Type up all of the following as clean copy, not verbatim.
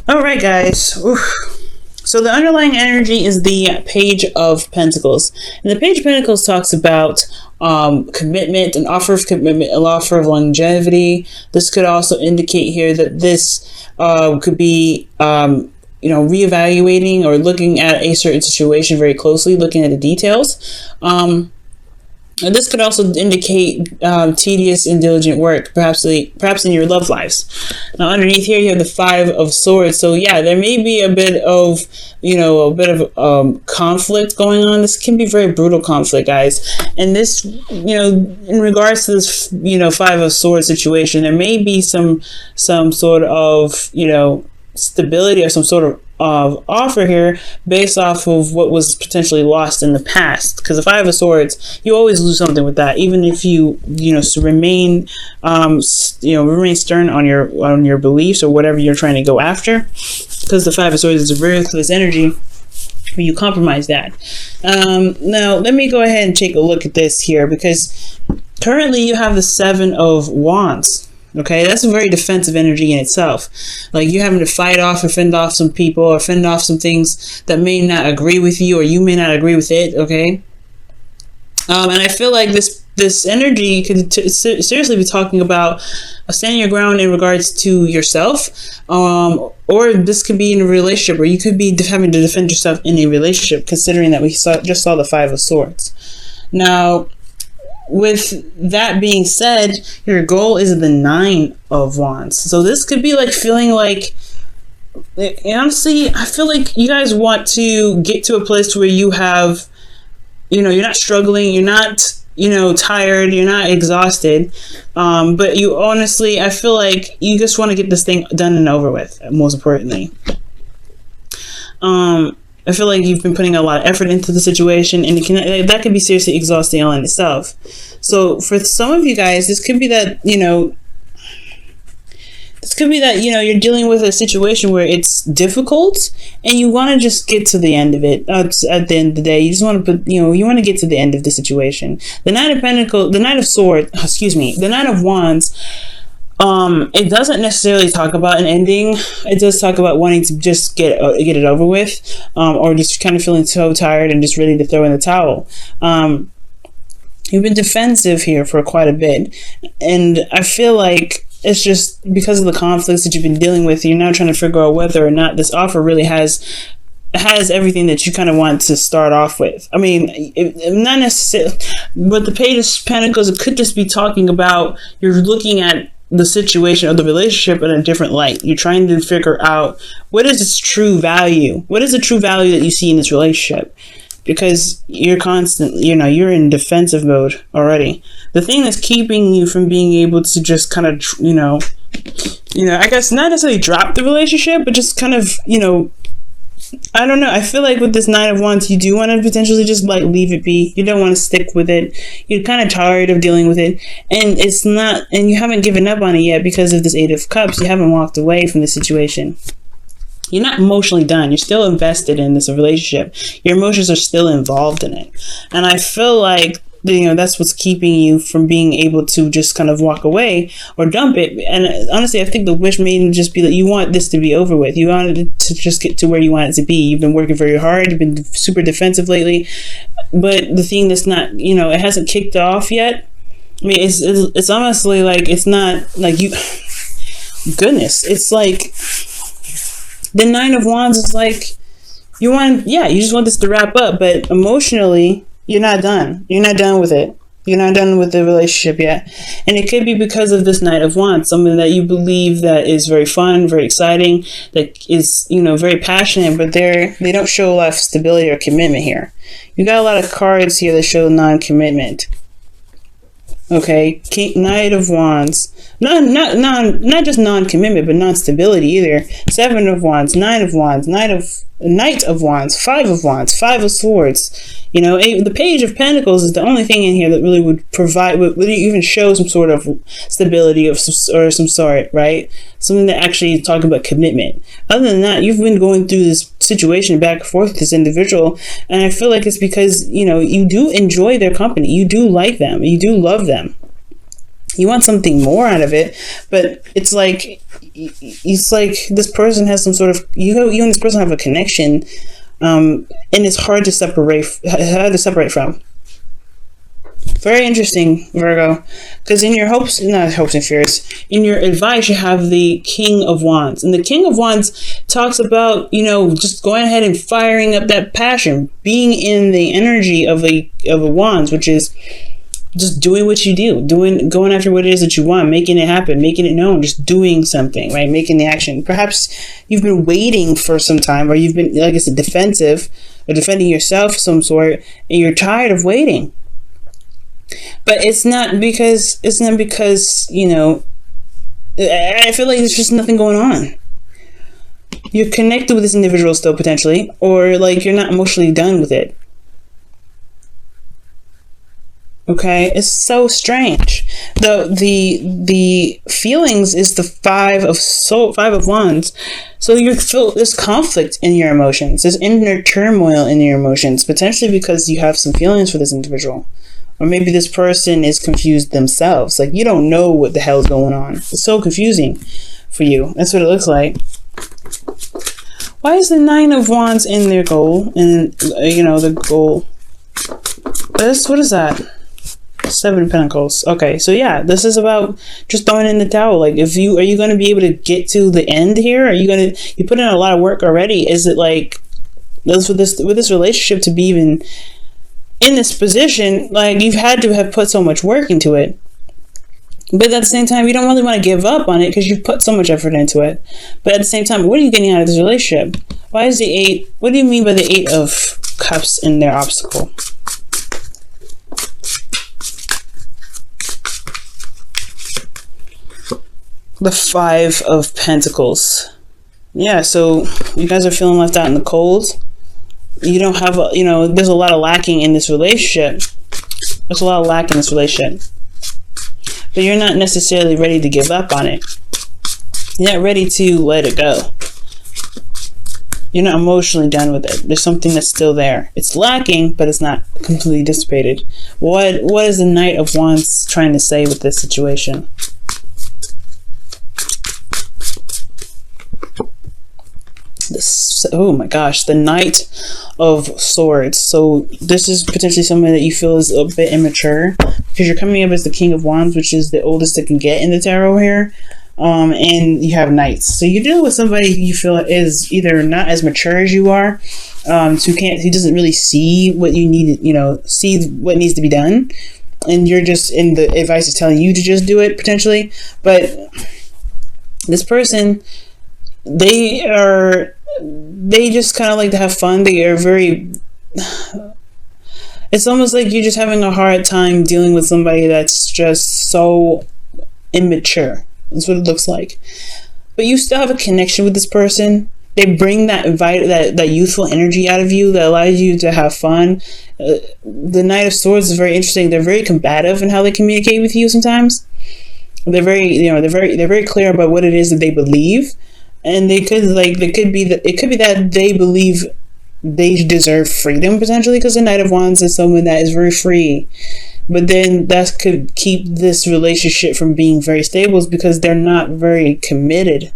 All right, guys. Oof. So the underlying energy is the Page of Pentacles. And the Page of Pentacles talks about commitment, an offer of commitment, an offer of longevity. This could also indicate here that this could be, reevaluating or looking at a certain situation very closely, looking at the details. And this could also indicate tedious and diligent work, perhaps in your love lives. Now, underneath here, you have the Five of Swords. So, yeah, there may be a bit of, conflict going on. This can be very brutal conflict, guys. And this, in regards to this, Five of Swords situation, there may be some sort of, stability or some sort of offer here based off of what was potentially lost in the past, because the Five of Swords, you always lose something with that, even if you remain stern on your beliefs or whatever you're trying to go after, because the Five of Swords is a very close energy when you compromise that. Now let me go ahead and take a look at this here, because currently you have the Seven of Wands. Okay, that's a very defensive energy in itself. Like, you're having to fight off or fend off some people or fend off some things that may not agree with you, or you may not agree with it. Okay, and I feel like this energy could seriously be talking about standing your ground in regards to yourself, or this could be in a relationship where you could be having to defend yourself in a relationship, considering that we just saw the Five of Swords. Now, with that being said, your goal is the Nine of Wands. So this could be like feeling like, honestly, I feel like you guys want to get to a place where you have, you're not struggling, you're not, tired, you're not exhausted. But you honestly, I feel like you just want to get this thing done and over with, most importantly. I feel like you've been putting a lot of effort into the situation, and that can be seriously exhausting all in itself. So for some of you guys, this could be that, you're dealing with a situation where it's difficult and you want to just get to the end of it. At the end of the day, you just want to you want to get to the end of the situation. The Nine of Wands, it doesn't necessarily talk about an ending. It does talk about wanting to just get it over with, or just kind of feeling so tired and just ready to throw in the towel. You've been defensive here for quite a bit, and I feel like it's just because of the conflicts that you've been dealing with. You're now trying to figure out whether or not this offer really has everything that you kind of want to start off with. I mean, not necessarily, but the Page of Pentacles, it could just be talking about you're looking at the situation or the relationship in a different light. You're trying to figure out, what is its true value? What is the true value that you see in this relationship? Because you're constantly, you're in defensive mode already. The thing that's keeping you from being able to just kind of, I guess not necessarily drop the relationship, but just kind of, I don't know. I feel like with this Nine of Wands, you do want to potentially just like leave it be. You don't want to stick with it. You're kind of tired of dealing with it, and you haven't given up on it yet because of this Eight of Cups. You haven't walked away from the situation. You're not emotionally done. You're still invested in this relationship. Your emotions are still involved in it, and I feel like that's what's keeping you from being able to just kind of walk away or dump it. And honestly, I think the wish may just be that you want this to be over with. You want it to just get to where you want it to be. You've been working very hard. You've been super defensive lately. But the thing that's not, it hasn't kicked off yet. I mean, it's honestly like, it's not like you, goodness, it's like the Nine of Wands is like, you just want this to wrap up, but emotionally, you're not done. You're not done with it. You're not done with the relationship yet. And it could be because of this Knight of Wands, something that you believe that is very fun, very exciting, that is, very passionate, but they don't show a lot of stability or commitment here. You got a lot of cards here that show non-commitment. Okay, Knight of Wands. Not just non-commitment, but non-stability either. Seven of Wands, Nine of Wands, Knight of Wands, Five of Wands, Five of Swords. The Page of Pentacles is the only thing in here that really would even show some sort of stability or some sort, right? Something that actually talk about commitment. Other than that, you've been going through this situation back and forth with this individual, and I feel like it's because, you do enjoy their company. You do like them. You do love them. You want something more out of it, but it's like it's like this person has some sort of, you and this person have a connection, and it's hard to separate from. Very interesting, Virgo, because in your not hopes and fears, in your advice, you have the King of Wands, and the King of Wands talks about, just going ahead and firing up that passion, being in the energy of a Wands, which is just doing what you do, going after what it is that you want, making it happen, making it known, just doing something, right? Making the action. Perhaps you've been waiting for some time, or you've been, like I said, defensive, or defending yourself of some sort, and you're tired of waiting. But it's not because, I feel like there's just nothing going on. You're connected with this individual still, potentially, or like you're not emotionally done with it. Okay, it's so strange. The feelings is the Five of Wands. So there's conflict in your emotions. There's inner turmoil in your emotions, potentially because you have some feelings for this individual. Or maybe this person is confused themselves. Like, you don't know what the hell is going on. It's so confusing for you. That's what it looks like. Why is the Nine of Wands in their goal? And, the goal. What is that? Seven of Pentacles. Okay, so yeah, this is about just throwing in the towel. Like, are you going to be able to get to the end here? You put in a lot of work already. Is it like, with this relationship to be even in this position, like, you've had to have put so much work into it, but at the same time, you don't really want to give up on it because you've put so much effort into it. But at the same time, what are you getting out of this relationship? Why is the Eight? What do you mean by the Eight of Cups in their obstacle? The Five of Pentacles. Yeah, so you guys are feeling left out in the cold. You don't have, there's a lot of lacking in this relationship. There's a lot of lack in this relationship. But you're not necessarily ready to give up on it. You're not ready to let it go. You're not emotionally done with it. There's something that's still there. It's lacking, but it's not completely dissipated. What is the Knight of Wands trying to say with this situation? Oh my gosh, the Knight of Swords. So this is potentially something that you feel is a bit immature, because you're coming up as the King of Wands, which is the oldest it can get in the tarot here, and you have Knights. So you're dealing with somebody you feel is either not as mature as you are, who doesn't really see what you need, see what needs to be done, and you're just in the advice is telling you to just do it potentially. But this person, they just kind of like to have fun. They are very, it's almost like you're just having a hard time dealing with somebody that's just so immature. That's what it looks like. But you still have a connection with this person. They bring that youthful energy out of you that allows you to have fun. The Knight of Swords is very interesting. They're very combative in how they communicate with you sometimes. They're very clear about what it is that they believe. And it could be that they believe they deserve freedom, potentially, because the Knight of Wands is someone that is very free. But then that could keep this relationship from being very stable, because they're not very committed.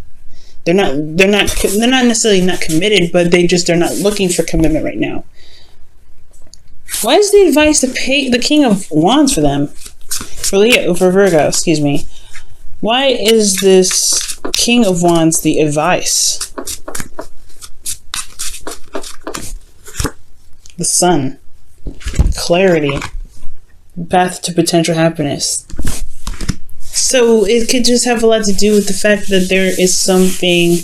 They're not necessarily not committed, but they're not looking for commitment right now. Why is the advice to pay the King of Wands for them? For Virgo, excuse me. Why is this King of Wands the advice? The Sun. Clarity. Path to potential happiness. So it could just have a lot to do with the fact that there is something,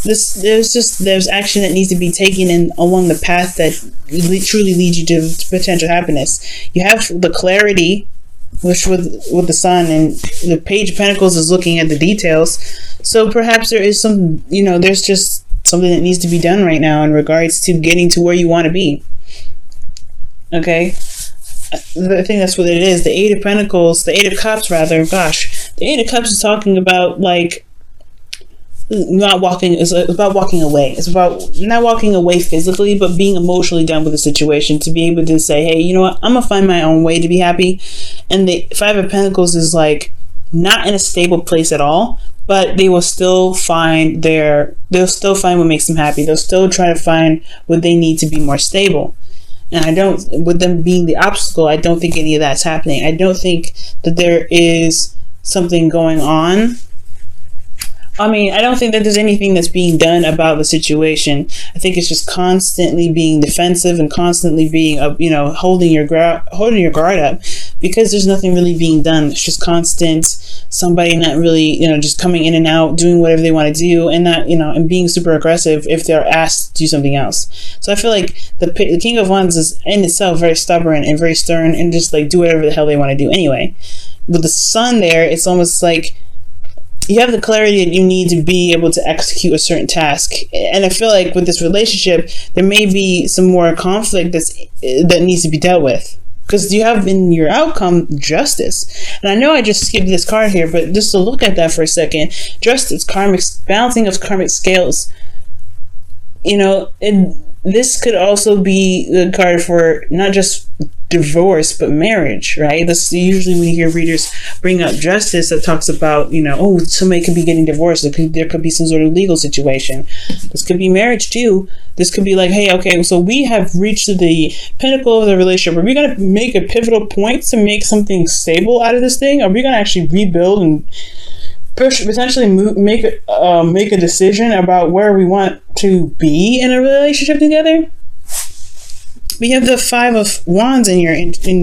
there's action that needs to be taken along the path that truly leads you to potential happiness. You have the clarity, which with the Sun, and the Page of Pentacles is looking at the details. So perhaps there is there's just something that needs to be done right now in regards to getting to where you want to be. Okay, I think that's what it is. The Eight of Pentacles, the Eight of Cups, rather. Gosh, the Eight of Cups is talking about like not walking. It's about walking away. It's about not walking away physically, but being emotionally done with the situation, to be able to say, hey, you know what, I'm gonna find my own way to be happy. And the Five of Pentacles is like not in a stable place at all, but they will still find what makes them happy. They'll still try to find what they need to be more stable. And with them being the obstacle, I don't think any of that's happening. I don't think that there is something going on. I mean, I don't think that there's anything that's being done about the situation. I think it's just constantly being defensive and constantly being, holding your guard up, because there's nothing really being done. It's just constant somebody not really, just coming in and out, doing whatever they want to do, and not, and being super aggressive if they're asked to do something else. So I feel like the King of Wands is in itself very stubborn and very stern, and just like do whatever the hell they want to do anyway. With the Sun there, it's almost like you have the clarity that you need to be able to execute a certain task. And I feel like with this relationship, there may be some more conflict that needs to be dealt with. Because you have in your outcome justice. And I know I just skipped this card here, but just to look at that for a second, justice, balancing of karmic scales. This could also be the card for not just divorce but marriage, right? This usually when you hear readers bring up justice, that talks about somebody could be getting divorced, there could be some sort of legal situation. This could be marriage too. This could be like, hey, okay, so we have reached the pinnacle of the relationship. Are we going to make a pivotal point to make something stable out of this thing? Are we going to actually rebuild and potentially make a decision about where we want to be in a relationship together? We have the Five of Wands in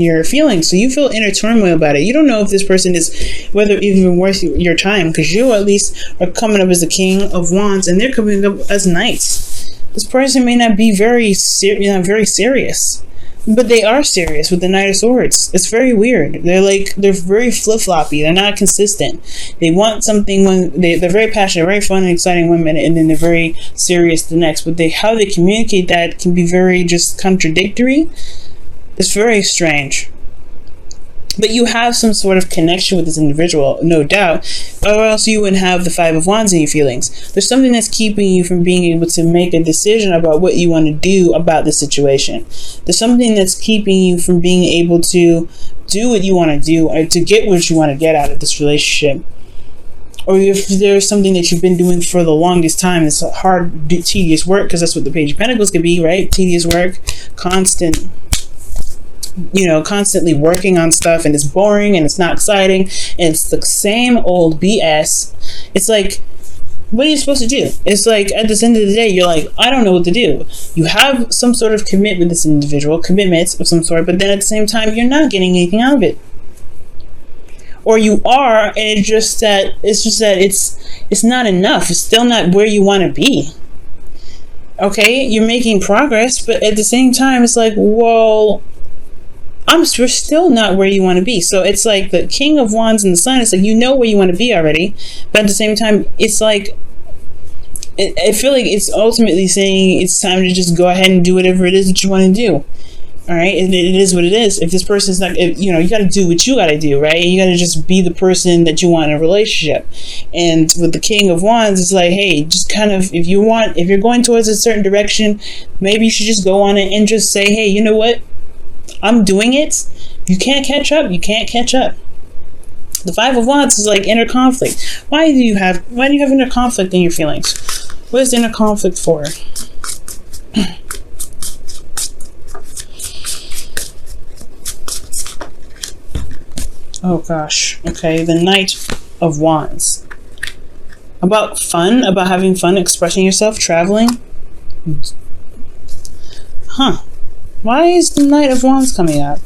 your feelings, so you feel inner turmoil about it. You don't know if this person is whether even worth your time, because you at least are coming up as the King of Wands, and they're coming up as Knights. This person may not be very serious, but they are serious with the Knight of Swords. It's very weird. They're very flip-floppy. They're not consistent. They want something they're very passionate, very fun and exciting women, and then they're very serious the next. But how they communicate that can be very just contradictory. It's very strange. But you have some sort of connection with this individual, no doubt, or else you wouldn't have the Five of Wands in your feelings. There's something that's keeping you from being able to make a decision about what you want to do about the situation. There's something that's keeping you from being able to do what you want to do, or to get what you want to get out of this relationship. Or if there's something that you've been doing for the longest time, it's hard, tedious work, because that's what the Page of Pentacles could be, right? Tedious work, constantly working on stuff, and it's boring and it's not exciting and it's the same old BS. It's like, what are you supposed to do? It's like at the end of the day, you're like, I don't know what to do. You have some sort of commitment with this individual, commitments of some sort, but then at the same time, you're not getting anything out of it. Or you are, and it's just that it's not enough. It's still not where you want to be. Okay, you're making progress, but at the same time, it's like, well, we're still not where you want to be. So it's like the King of Wands and the Sun. It's like, you know where you want to be already, but at the same time, it's like, I feel like it's ultimately saying it's time to just go ahead and do whatever it is that you want to do. All right, and it is what it is. If this person's not, you got to do what you got to do, right? You got to just be the person that you want in a relationship. And with the King of Wands, it's like, hey, just kind of, if you're going towards a certain direction, maybe you should just go on it and just say, hey, you know what? I'm doing it. You can't catch up. You can't catch up. The Five of Wands is like inner conflict. Why do you have inner conflict in your feelings? What is inner conflict for? Oh gosh. Okay, the Knight of Wands. About fun, about having fun, expressing yourself, traveling. Huh. Why is the Knight of Wands coming up?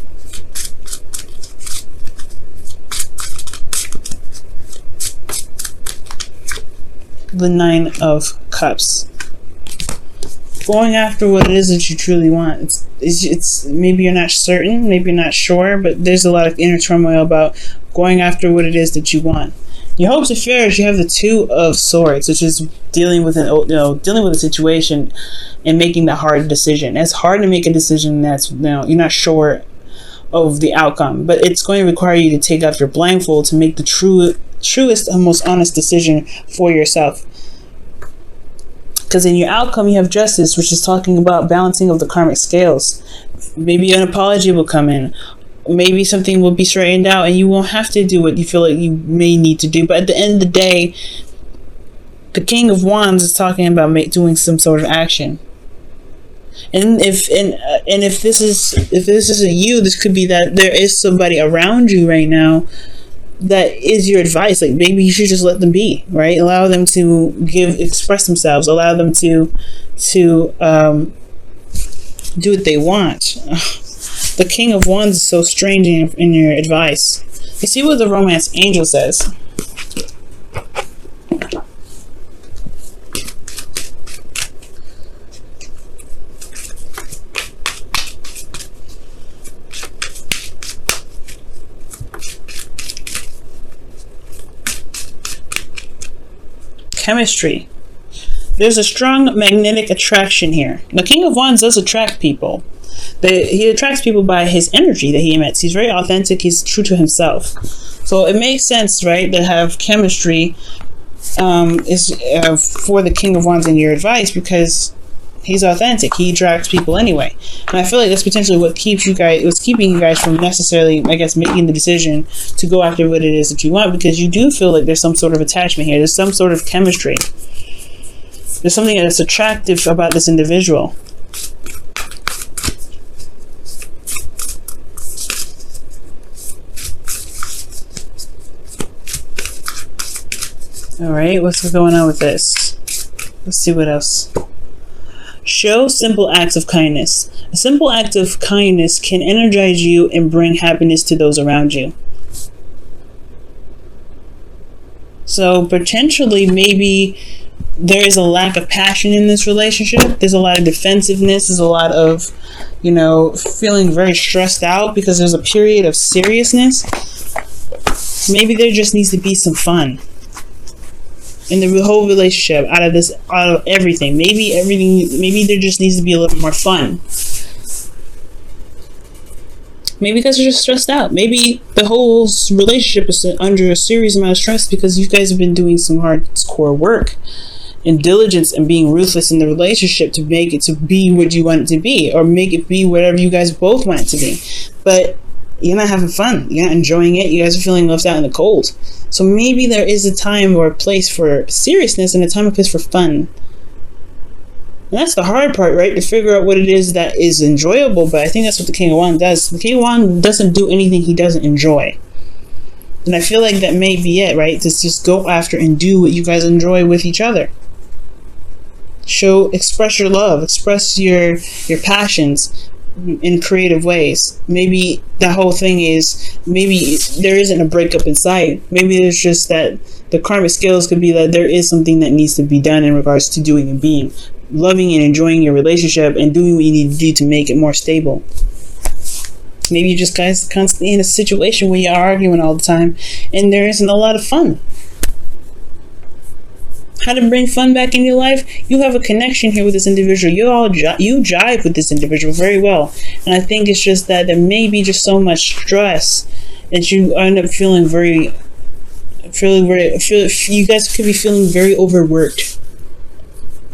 The Nine of Cups. Going after what it is that you truly want. It's maybe you're not certain, maybe you're not sure, but there's a lot of inner turmoil about going after what it is that you want. Your hopes and fears, you have the Two of Swords, which is dealing with a situation and making the hard decision. It's hard to make a decision that's you're not sure of the outcome, but it's going to require you to take off your blindfold to make the truest and most honest decision for yourself. Because in your outcome, you have Justice, which is talking about balancing of the karmic scales. Maybe an apology will come in. maybe something will be straightened out and you won't have to do what you feel like you may need to do. But at the end of the day, the King of Wands is talking about doing some sort of action. And if this isn't you, this could be that there is somebody around you right now that is your advice. Like, maybe you should just let them be, right? Allow them to express themselves. Allow them to do what they want. The King of Wands is so strange in your advice. You see what the romance angel says. Chemistry. There's a strong magnetic attraction here. The King of Wands does attract people. He attracts people by his energy that he emits. He's very authentic. He's true to himself. So it makes sense, right, to have chemistry for the King of Wands in your advice, because he's authentic. He attracts people anyway. And I feel like that's potentially what was keeping you guys from necessarily, I guess, making the decision to go after what it is that you want, because you do feel like there's some sort of attachment here. There's some sort of chemistry. There's something that's attractive about this individual. All right, what's going on with this? Let's see what else. Show simple acts of kindness. A simple act of kindness can energize you and bring happiness to those around you. So potentially, maybe there is a lack of passion in this relationship. There's a lot of defensiveness. There's a lot of, feeling very stressed out because there's a period of seriousness. Maybe there just needs to be some fun in the whole relationship, out of everything. Maybe there just needs to be a little more fun. Maybe because you're just stressed out. Maybe the whole relationship is under a serious amount of stress because you guys have been doing some hardcore work and diligence and being ruthless in the relationship to make it to be what you want it to be, or make it be whatever you guys both want it to be. But you're not having fun. You're not enjoying it. You guys are feeling left out in the cold. So maybe there is a time or a place for seriousness and a time and place for fun. And that's the hard part, right? To figure out what it is that is enjoyable. But I think that's what the King of Wands does. The King of Wands doesn't do anything he doesn't enjoy. And I feel like that may be it, right? To just go after and do what you guys enjoy with each other. Express your love. Express your passions in creative ways. Maybe that whole thing is, maybe there isn't a breakup in sight. Maybe there's just that the karmic scales could be that there is something that needs to be done in regards to doing and being, loving and enjoying your relationship and doing what you need to do to make it more stable. Maybe you just guys constantly in a situation where you're arguing all the time and there isn't a lot of fun. How to bring fun back in your life? You have a connection here with this individual. You jive with this individual very well. And I think it's just that there may be just so much stress that you end up feeling you guys could be feeling very overworked.